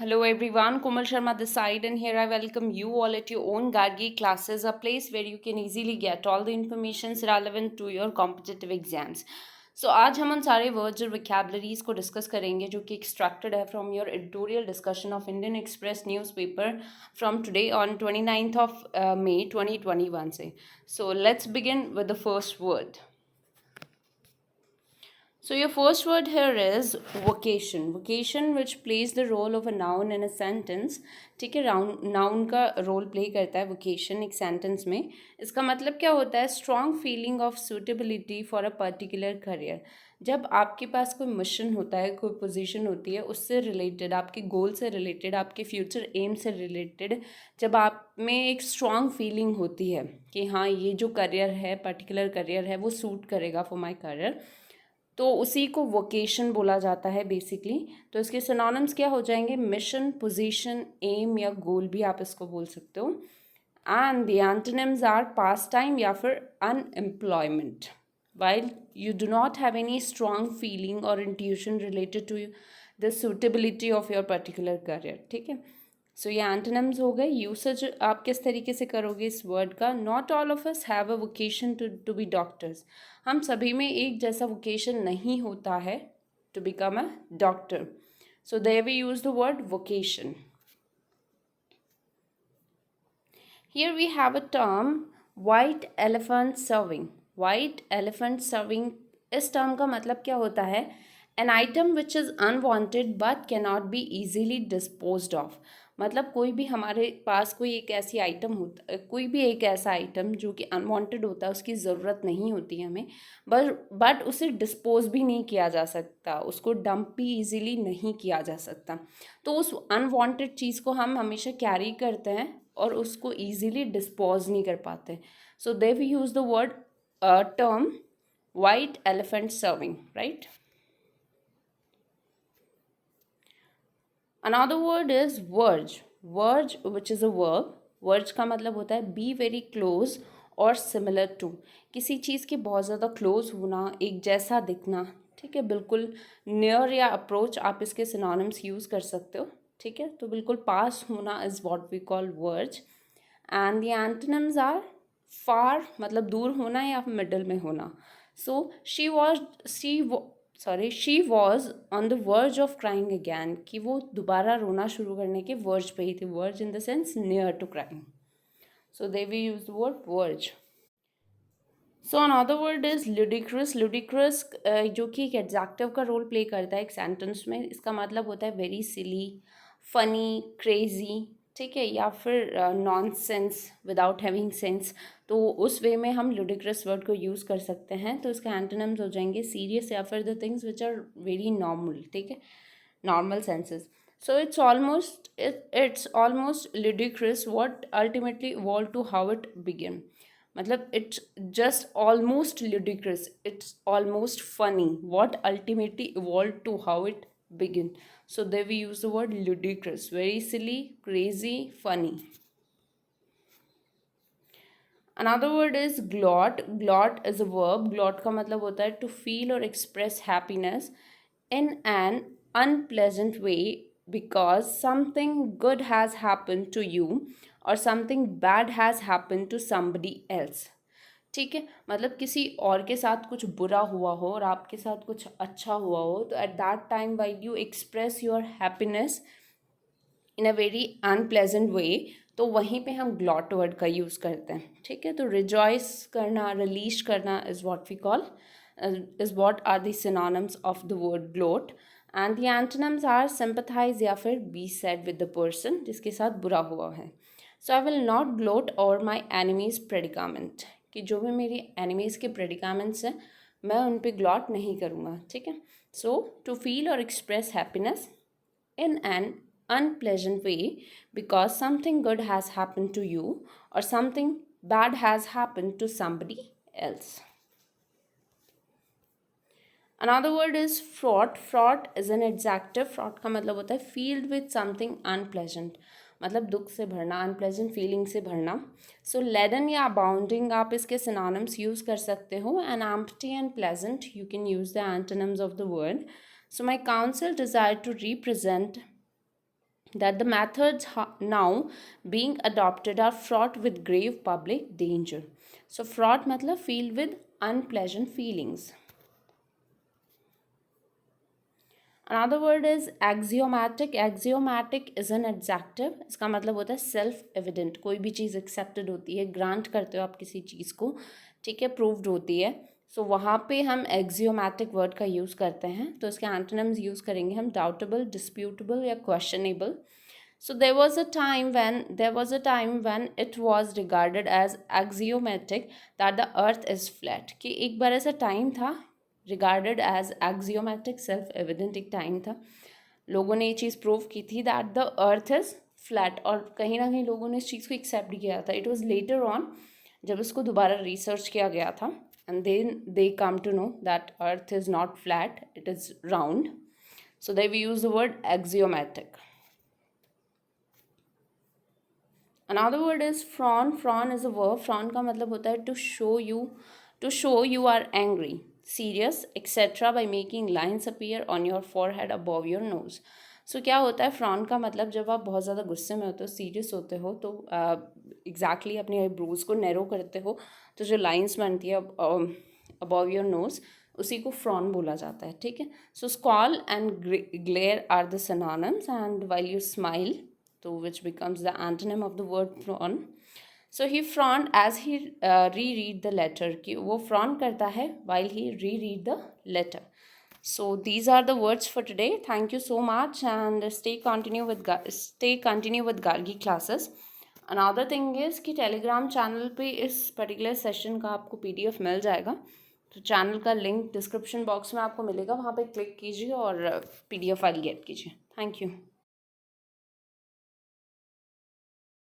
Hello everyone, Komal Sharma this side, and here I welcome you all at your own Gargi classes, a place where you can easily get all the information relevant to your competitive exams. So आज हम उन सारे words और vocabularies को discuss करेंगे जो कि extracted है from your editorial discussion of Indian express newspaper from today on 29th of May 2021 से. So let's begin with the first word. So your first word here is vocation. Vocation which plays the role of a noun in a sentence. ठीक है, noun का role play करता है vocation एक sentence में. इसका मतलब क्या होता है? Strong feeling of suitability for a particular career. जब आपके पास कोई मिशन होता है, कोई पोजीशन होती है, उससे रिलेटेड, आपके गोल से रिलेटेड, आपके फ्यूचर एम से रिलेटेड, जब आप में एक स्ट्रॉन्ग फीलिंग होती है कि हाँ ये जो करियर है, पर्टिकुलर करियर है, वो सूट करेगा फॉर माई करियर, तो उसी को वोकेशन बोला जाता है बेसिकली. तो इसके सिनोनिम्स क्या हो जाएंगे? मिशन, पोजीशन, एम या गोल भी आप इसको बोल सकते हो. And the antonyms are pastime या फिर unemployment. While you do not have any strong feeling और intuition related to the suitability of your particular career. ठीक है, सो ये एंटोनिम्स हो गए. यूसेज आप किस तरीके से करोगे इस वर्ड का? Not all of us have a vocation to be doctors. हम सभी में एक जैसा वोकेशन नहीं होता है to become a doctor. So there we use the word vocation. Here we have a term white elephant serving. White elephant serving, इस term का मतलब क्या होता है? An item which is unwanted but cannot be easily disposed of. मतलब कोई भी हमारे पास कोई एक ऐसी आइटम होता, कोई भी एक ऐसा आइटम जो कि अनवांटेड होता है, उसकी ज़रूरत नहीं होती हमें, बट उसे डिस्पोज भी नहीं किया जा सकता, उसको डंप भी इजीली नहीं किया जा सकता. तो उस अनवांटेड चीज़ को हम हमेशा कैरी करते हैं और उसको ईजिली डिस्पोज नहीं कर पाते. So they we use the word term white elephant serving, right. Another word is verge. Verge which is a verb. Verge का मतलब होता है be very close और similar to. किसी चीज़ के बहुत ज़्यादा क्लोज होना, एक जैसा दिखना. ठीक है, बिल्कुल नियर या अप्रोच आप इसके सिनोनिम्स यूज़ कर सकते हो. ठीक है, तो बिल्कुल पास होना is what we call verge. And the antonyms are far मतलब दूर होना या मिडल में होना. So she was on the verge of crying again, कि वो दोबारा रोना शुरू करने के वर्ज पे ही थी. Verge in the sense near to crying. So they we use the word verge. So another word is ludicrous. Ludicrous जो कि एक एडजेक्टिव का रोल प्ले करता है एक सेंटेंस में. इसका मतलब होता है वेरी सिली, फनी, क्रेजी. ठीक है, या फिर नॉनसेंस विदाउट हैविंग सेंस. तो उस वे में हम लुडिक्रस वर्ड को यूज़ कर सकते हैं. तो इसके एंटोनिम्स हो जाएंगे सीरियस या फिर the things which are very normal. ठीक है, normal senses. So it's almost ludicrous what ultimately evolved to how it began. मतलब it's just almost ludicrous, it's almost funny what ultimately evolved to how it began. So there we use the word ludicrous, very silly, crazy, funny. Another word is gloat. Gloat is a verb. Gloat का मतलब होता है to feel or express happiness in an unpleasant way because something good has happened to you or something bad has happened to somebody else. ठीक है, मतलब किसी और के साथ कुछ बुरा हुआ हो और आपके साथ कुछ अच्छा हुआ हो, तो at that time while you express your happiness in a very unpleasant way, तो वहीं पे हम ग्लॉट वर्ड का यूज़ करते हैं. ठीक है, तो रिजॉइस करना, रिलीज करना is what we call, is what are the synonyms of the word gloat. And the antonyms are sympathise या फिर be sad with the person जिसके साथ बुरा हुआ है. So I will not gloat over my enemies predicament, कि जो भी मेरी एनिमीज़ के प्रेडिकामेंट्स हैं मैं उन पर ग्लॉट नहीं करूँगा. ठीक है, सो टू फील और express happiness in an unpleasant way because something good has happened to you or something bad has happened to somebody else. Another word is fraught. Fraught is an adjective. Fraught का मतलब होता है filled with something unpleasant, मतलब दुख से भरना, unpleasant feeling से भरना. सो लेडन या अबाउंडिंग आप इसके सिनोनिम्स यूज़ कर सकते हो. And empty and pleasant you can use the antonyms of the word. So my council desire to represent that the methods now being adopted are fraught with grave public danger. So fraught मतलब filled with unpleasant feelings. Another word is axiomatic. Axiomatic is an adjective. इसका मतलब होता है self evident. कोई भी चीज़ accepted होती है, grant करते हो आप किसी चीज़ को, ठीक है, प्रूव्ड होती है. सो वहाँ पे हम एक्जियोमैटिक वर्ड का यूज़ करते हैं. तो इसके एंटोनिम्स यूज़ करेंगे हम डाउटेबल, डिस्प्यूटेबल या questionable. So there was a time when it was regarded as axiomatic that the earth is flat. कि एक बार ऐसा टाइम था, regarded as axiomatic, self evident एक टाइम था, लोगों ने ये चीज़ प्रूव की थी that the earth is flat, और कहीं ना कहीं लोगों ने इस चीज़ को एक्सेप्ट किया था. It was later on जब इसको दोबारा रिसर्च किया गया था, and then they come to know that earth is not flat, it is round. So they use the word axiomatic. Another word is frown. Frown is a verb. Frown का मतलब होता है to show you are angry, serious, etc. by making lines appear on your forehead above your nose. So क्या होता है frown का मतलब, जब आप बहुत ज़्यादा गुस्से में होते हो, सीरियस होते हो, तो एग्जैक्टली अपने आईब्रोज को नैरो करते हो, तो जो लाइंस बनती है above your nose, उसी को फ्रॉन बोला जाता है, ठीक है. So scowl and glare are the synonyms, and while you smile, so which becomes the antonym of the word frown. So he frowned as he reread the letter. कि वो frown करता है while he reread the letter. So these are the words for today. Thank you so much, and stay continue with Gargi classes. Another thing is कि Telegram channel पे इस particular session का आपको PDF मिल जाएगा. तो channel का link description box में आपको मिलेगा, वहाँ पे क्लिक कीजिए और PDF फाइल गेट कीजिए. Thank you.